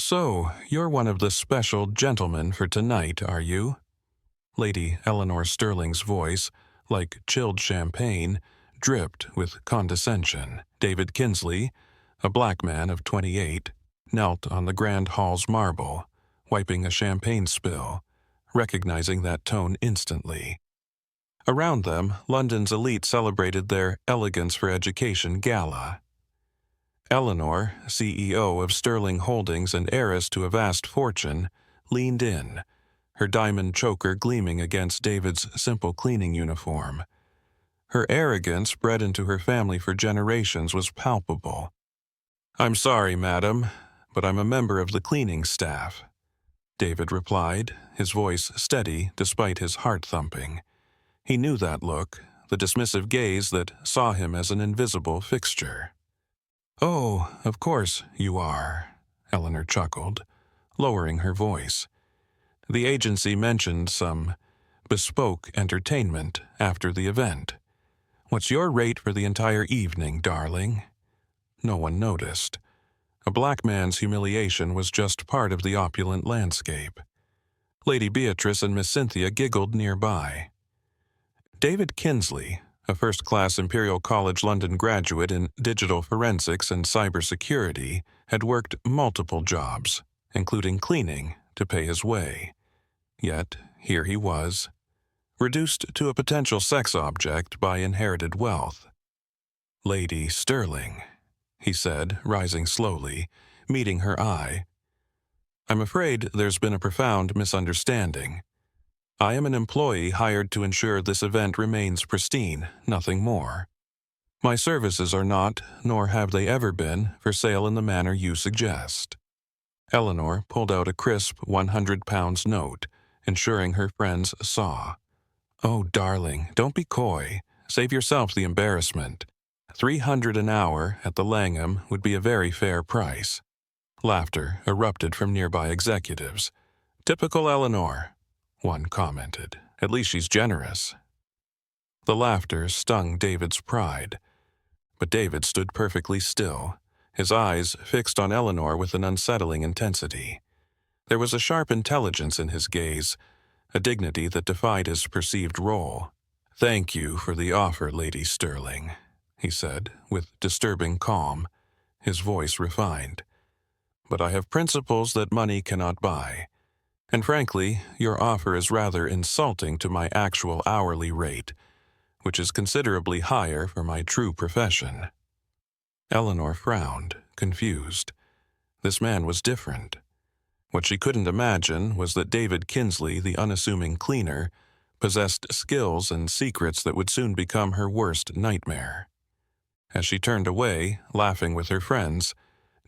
So, you're one of the special gentlemen for tonight, are you? Lady Eleanor Sterling's voice, like chilled champagne, dripped with condescension. David Kinsley, a black man of 28, knelt on the grand hall's marble, wiping a champagne spill, recognizing that tone instantly. Around them, London's elite celebrated their Elegance for Education Gala. Eleanor, CEO of Sterling Holdings and heiress to a vast fortune, leaned in, her diamond choker gleaming against David's simple cleaning uniform. Her arrogance, bred into her family for generations, was palpable. "I'm sorry, madam, but I'm a member of the cleaning staff," David replied, his voice steady despite his heart thumping. He knew that look, the dismissive gaze that saw him as an invisible fixture. "Oh, of course you are," Eleanor chuckled, lowering her voice. "The agency mentioned some bespoke entertainment after the event. What's your rate for the entire evening, darling?" No one noticed. A black man's humiliation was just part of the opulent landscape. Lady Beatrice and Miss Cynthia giggled nearby. David Kinsley, a first-class Imperial College London graduate in digital forensics and cybersecurity, had worked multiple jobs, including cleaning, to pay his way. Yet, here he was, reduced to a potential sex object by inherited wealth. "Lady Sterling," he said, rising slowly, meeting her eye. "I'm afraid there's been a profound misunderstanding. I am an employee hired to ensure this event remains pristine, nothing more. My services are not, nor have they ever been, for sale in the manner you suggest." Eleanor pulled out a crisp £100 note, ensuring her friends saw. "Oh, darling, don't be coy. Save yourself the embarrassment. $300 an hour at the Langham would be a very fair price." Laughter erupted from nearby executives. "Typical Eleanor," one commented. "At least she's generous." The laughter stung David's pride. But David stood perfectly still, his eyes fixed on Eleanor with an unsettling intensity. There was a sharp intelligence in his gaze, a dignity that defied his perceived role. "Thank you for the offer, Lady Sterling," he said, with disturbing calm, his voice refined. "But I have principles that money cannot buy. And frankly, your offer is rather insulting to my actual hourly rate, which is considerably higher for my true profession." Eleanor frowned, confused. This man was different. What she couldn't imagine was that David Kinsley, the unassuming cleaner, possessed skills and secrets that would soon become her worst nightmare. As she turned away, laughing with her friends,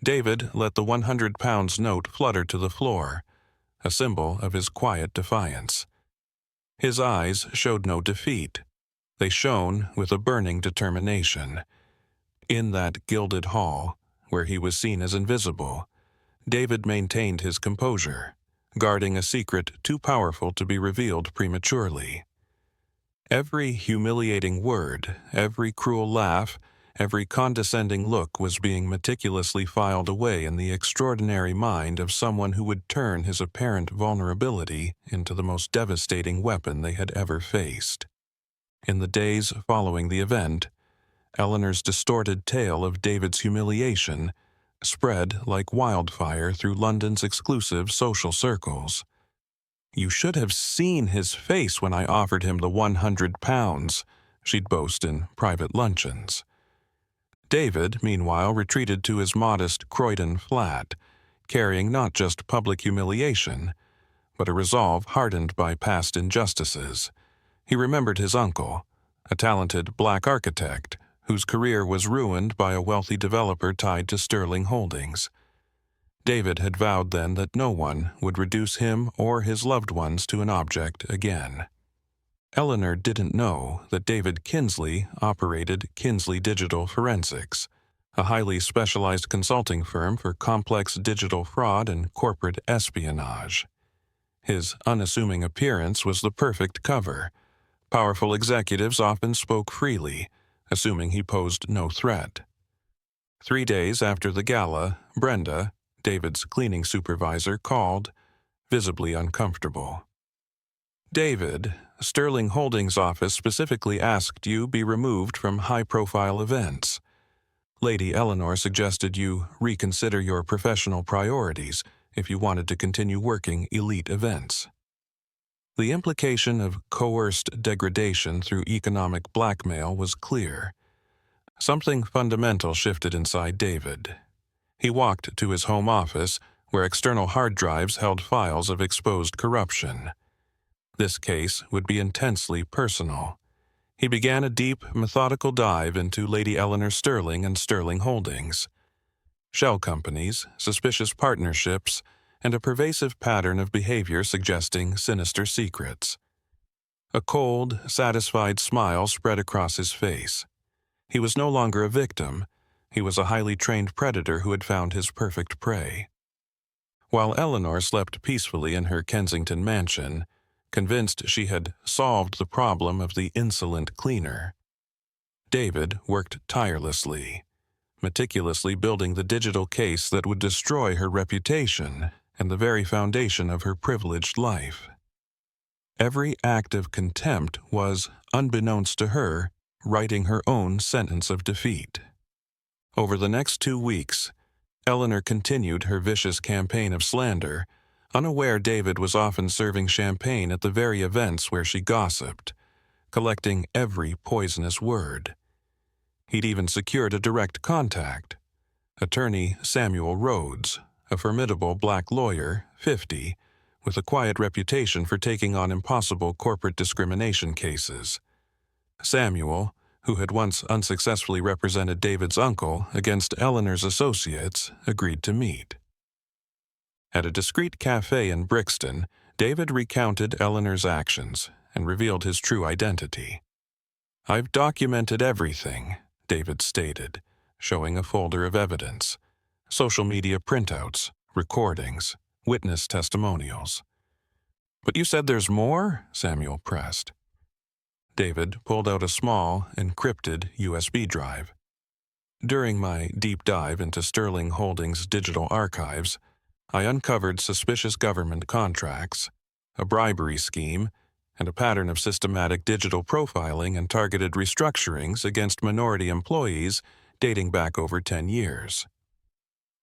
David let the £100 note flutter to the floor, a symbol of his quiet defiance. His eyes showed no defeat. They shone with a burning determination. In that gilded hall, where he was seen as invisible, David maintained his composure, guarding a secret too powerful to be revealed prematurely. Every humiliating word, every cruel laugh, every condescending look was being meticulously filed away in the extraordinary mind of someone who would turn his apparent vulnerability into the most devastating weapon they had ever faced. In the days following the event, Eleanor's distorted tale of David's humiliation spread like wildfire through London's exclusive social circles. "You should have seen his face when I offered him the £100, she'd boast in private luncheons. David, meanwhile, retreated to his modest Croydon flat, carrying not just public humiliation, but a resolve hardened by past injustices. He remembered his uncle, a talented black architect, whose career was ruined by a wealthy developer tied to Sterling Holdings. David had vowed then that no one would reduce him or his loved ones to an object again. Eleanor didn't know that David Kinsley operated Kinsley Digital Forensics, a highly specialized consulting firm for complex digital fraud and corporate espionage. His unassuming appearance was the perfect cover. Powerful executives often spoke freely, assuming he posed no threat. 3 days after the gala, Brenda, David's cleaning supervisor called, visibly uncomfortable. "David, Sterling Holdings' office specifically asked you be removed from high-profile events. Lady Eleanor suggested you reconsider your professional priorities if you wanted to continue working elite events." The implication of coerced degradation through economic blackmail was clear. Something fundamental shifted inside David. He walked to his home office, where external hard drives held files of exposed corruption. This case would be intensely personal. He began a deep, methodical dive into Lady Eleanor Sterling and Sterling Holdings. Shell companies, suspicious partnerships, and a pervasive pattern of behavior suggesting sinister secrets. A cold, satisfied smile spread across his face. He was no longer a victim. He was a highly trained predator who had found his perfect prey. While Eleanor slept peacefully in her Kensington mansion, convinced she had solved the problem of the insolent cleaner, David worked tirelessly, meticulously building the digital case that would destroy her reputation and the very foundation of her privileged life. Every act of contempt was, unbeknownst to her, writing her own sentence of defeat. Over the next 2 weeks, Eleanor continued her vicious campaign of slander, unaware David was often serving champagne at the very events where she gossiped, collecting every poisonous word. He'd even secured a direct contact. Attorney Samuel Rhodes, a formidable black lawyer, 50, with a quiet reputation for taking on impossible corporate discrimination cases. Samuel, who had once unsuccessfully represented David's uncle against Eleanor's associates, agreed to meet. At a discreet cafe in Brixton, David recounted Eleanor's actions and revealed his true identity. "I've documented everything," David stated, showing a folder of evidence: social media printouts, recordings, witness testimonials. "But you said there's more?" Samuel pressed. David pulled out a small, encrypted USB drive. "During my deep dive into Sterling Holdings' digital archives, I uncovered suspicious government contracts, a bribery scheme, and a pattern of systematic digital profiling and targeted restructurings against minority employees dating back over 10 years.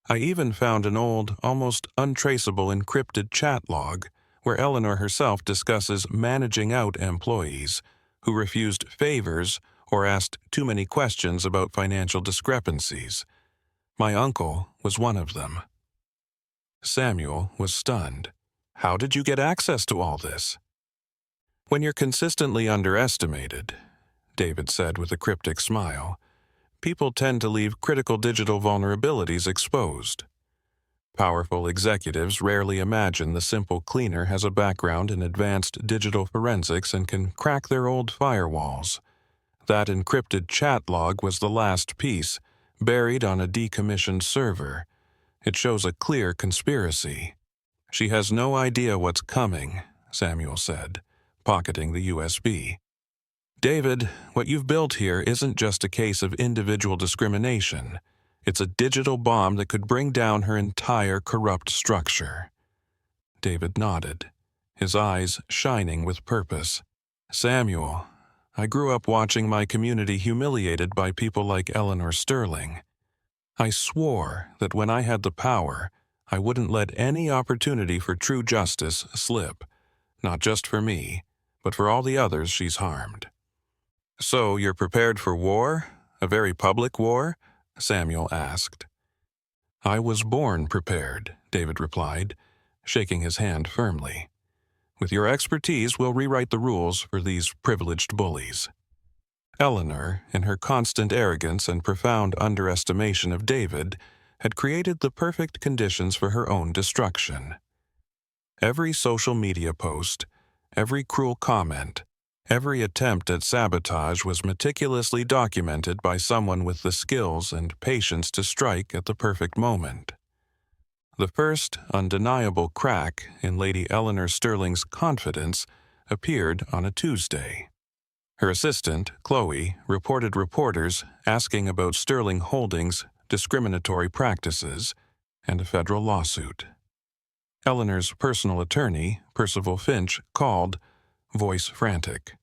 I even found an old, almost untraceable encrypted chat log where Eleanor herself discusses managing out employees who refused favors or asked too many questions about financial discrepancies. My uncle was one of them." Samuel was stunned. "How did you get access to all this?" "When you're consistently underestimated," David said with a cryptic smile, "people tend to leave critical digital vulnerabilities exposed. Powerful executives rarely imagine the simple cleaner has a background in advanced digital forensics and can crack their old firewalls. That encrypted chat log was the last piece, buried on a decommissioned server. It shows a clear conspiracy." "She has no idea what's coming," Samuel said, pocketing the USB. "David, what you've built here isn't just a case of individual discrimination. It's a digital bomb that could bring down her entire corrupt structure." David nodded, his eyes shining with purpose. "Samuel, I grew up watching my community humiliated by people like Eleanor Sterling. I swore that when I had the power, I wouldn't let any opportunity for true justice slip, not just for me, but for all the others she's harmed." "So you're prepared for war? A very public war?" Samuel asked. "I was born prepared," David replied, shaking his hand firmly. "With your expertise, we'll rewrite the rules for these privileged bullies." Eleanor, in her constant arrogance and profound underestimation of David, had created the perfect conditions for her own destruction. Every social media post, every cruel comment, every attempt at sabotage was meticulously documented by someone with the skills and patience to strike at the perfect moment. The first undeniable crack in Lady Eleanor Sterling's confidence appeared on a Tuesday. Her assistant, Chloe, reported reporters asking about Sterling Holdings' discriminatory practices, and a federal lawsuit. Eleanor's personal attorney, Percival Finch, called, voice frantic.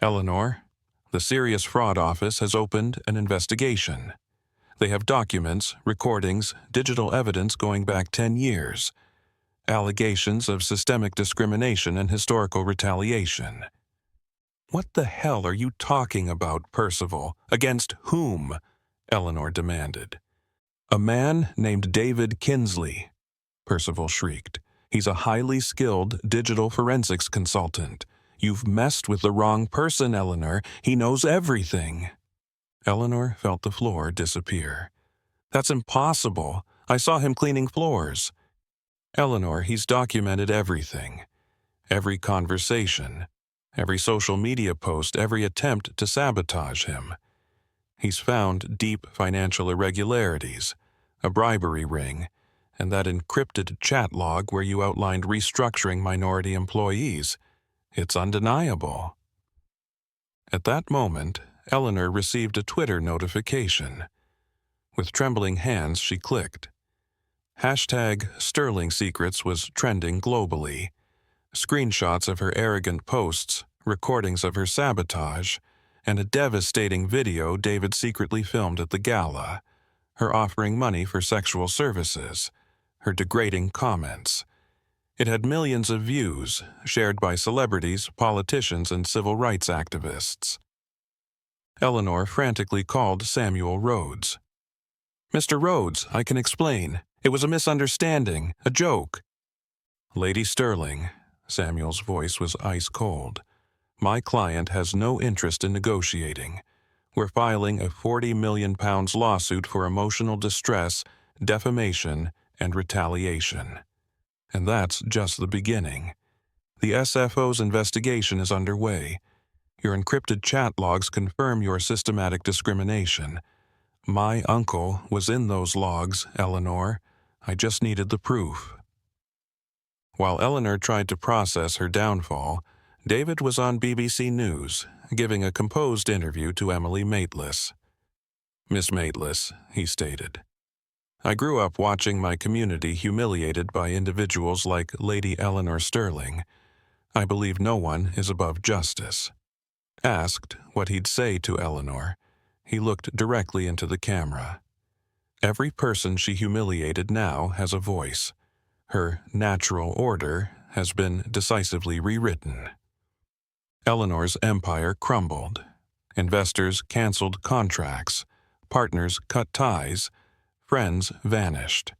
"Eleanor, the Serious Fraud Office has opened an investigation. They have documents, recordings, digital evidence going back 10 years. Allegations of systemic discrimination and historical retaliation." "What the hell are you talking about, Percival? Against whom?" Eleanor demanded. "A man named David Kinsley," Percival shrieked. "He's a highly skilled digital forensics consultant. You've messed with the wrong person, Eleanor. He knows everything." Eleanor felt the floor disappear. "That's impossible. I saw him cleaning floors." "Eleanor, he's documented everything. Every conversation, every social media post, every attempt to sabotage him. He's found deep financial irregularities, a bribery ring, and that encrypted chat log where you outlined restructuring minority employees. It's undeniable." At that moment, Eleanor received a Twitter notification. With trembling hands, she clicked. Hashtag Sterling Secrets was trending globally. Screenshots of her arrogant posts, recordings of her sabotage, and a devastating video David secretly filmed at the Gala, her offering money for sexual services, her degrading comments. It had millions of views, shared by celebrities, politicians, and civil rights activists. Eleanor frantically called Samuel Rhodes. "Mr. Rhodes, I can explain. It was a misunderstanding, a joke." "Lady Sterling," Samuel's voice was ice cold. "My client has no interest in negotiating. We're filing a £40 million lawsuit for emotional distress, defamation, and retaliation. And that's just the beginning. The SFO's investigation is underway. Your encrypted chat logs confirm your systematic discrimination. My uncle was in those logs, Eleanor. I just needed the proof." While Eleanor tried to process her downfall, David was on BBC News, giving a composed interview to Emily Maitlis. "Miss Maitlis," he stated, "I grew up watching my community humiliated by individuals like Lady Eleanor Sterling. I believe no one is above justice." Asked what he'd say to Eleanor, he looked directly into the camera. Every person she humiliated now has a voice. Her natural order has been decisively rewritten. Eleanor's empire crumbled. Investors canceled contracts. Partners cut ties. Friends vanished.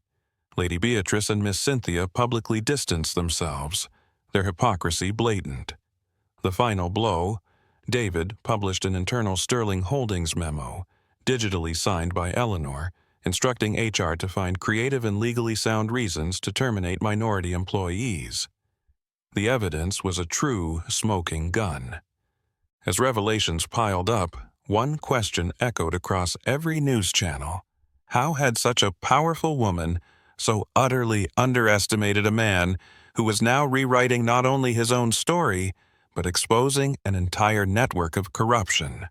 Lady Beatrice and Miss Cynthia publicly distanced themselves, their hypocrisy blatant. The final blow, David published an internal Sterling Holdings memo, digitally signed by Eleanor, instructing HR to find creative and legally sound reasons to terminate minority employees. The evidence was a true smoking gun. As revelations piled up, one question echoed across every news channel. How had such a powerful woman so utterly underestimated a man who was now rewriting not only his own story, but exposing an entire network of corruption?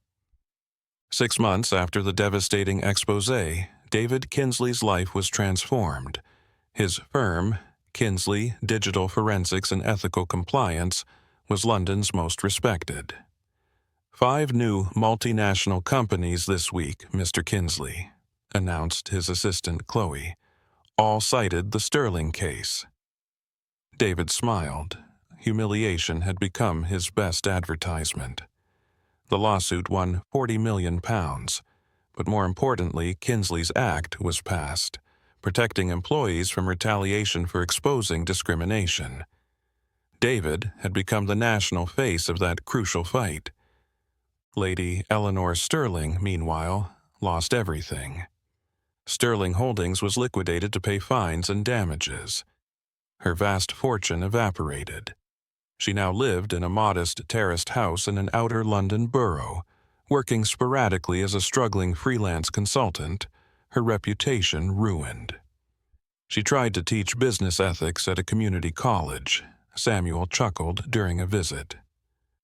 6 months after the devastating exposé, David Kinsley's life was transformed. His firm, Kinsley Digital Forensics and Ethical Compliance, was London's most respected. 5 new multinational companies this week, Mr. Kinsley, announced his assistant Chloe. All cited the Sterling case. David smiled. Humiliation had become his best advertisement. The lawsuit won £40 million, but more importantly, Kinsley's Act was passed, protecting employees from retaliation for exposing discrimination. David had become the national face of that crucial fight. Lady Eleanor Sterling, meanwhile, lost everything. Sterling Holdings was liquidated to pay fines and damages. Her vast fortune evaporated. She now lived in a modest terraced house in an outer London borough, working sporadically as a struggling freelance consultant, her reputation ruined. She tried to teach business ethics at a community college. Samuel chuckled during a visit.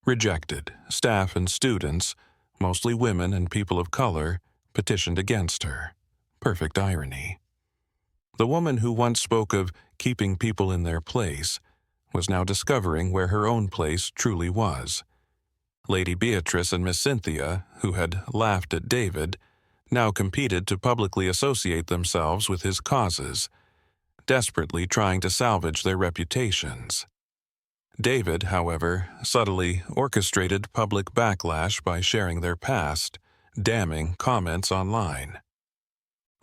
Rejected, staff and students, mostly women and people of color, petitioned against her. Perfect irony. The woman who once spoke of keeping people in their place was now discovering where her own place truly was. Lady Beatrice and Miss Cynthia, who had laughed at David, now competed to publicly associate themselves with his causes, desperately trying to salvage their reputations. David, however, subtly orchestrated public backlash by sharing their past, damning comments online.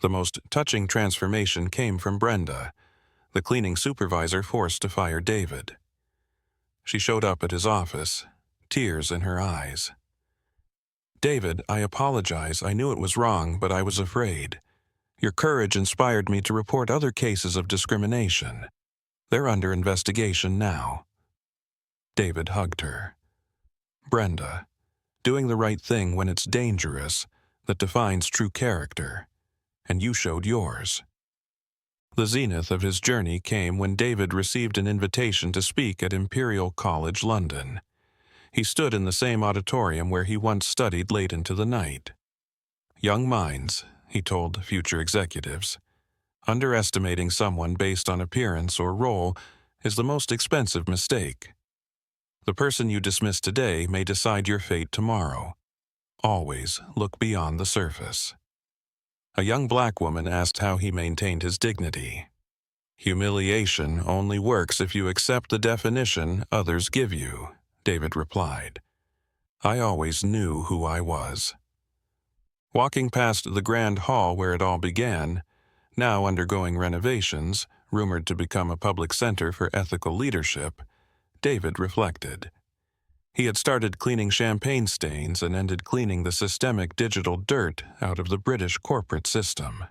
The most touching transformation came from Brenda, the cleaning supervisor forced to fire David. She showed up at his office, tears in her eyes. "David, I apologize. I knew it was wrong, but I was afraid. Your courage inspired me to report other cases of discrimination. They're under investigation now." David hugged her. "Brenda, doing the right thing when it's dangerous, that defines true character, and you showed yours." The zenith of his journey came when David received an invitation to speak at Imperial College London. He stood in the same auditorium where he once studied late into the night. "Young minds," he told future executives, "underestimating someone based on appearance or role is the most expensive mistake. The person you dismiss today may decide your fate tomorrow. Always look beyond the surface." A young black woman asked how he maintained his dignity. "Humiliation only works if you accept the definition others give you," David replied. "I always knew who I was." Walking past the grand hall where it all began, now undergoing renovations, rumored to become a public center for ethical leadership, David reflected. He had started cleaning champagne stains and ended cleaning the systemic digital dirt out of the British corporate system.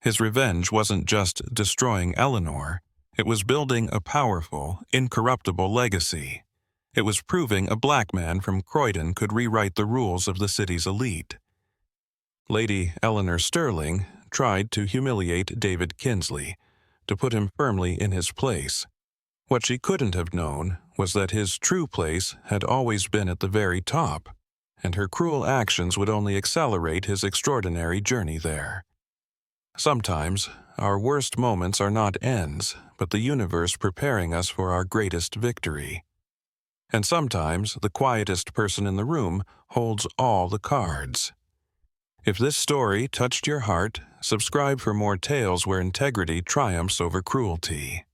His revenge wasn't just destroying Eleanor, it was building a powerful, incorruptible legacy. It was proving a black man from Croydon could rewrite the rules of the city's elite. Lady Eleanor Sterling tried to humiliate David Kinsley, to put him firmly in his place. What she couldn't have known was that his true place had always been at the very top, and her cruel actions would only accelerate his extraordinary journey there. Sometimes, our worst moments are not ends, but the universe preparing us for our greatest victory. And sometimes, the quietest person in the room holds all the cards. If this story touched your heart, subscribe for more tales where integrity triumphs over cruelty.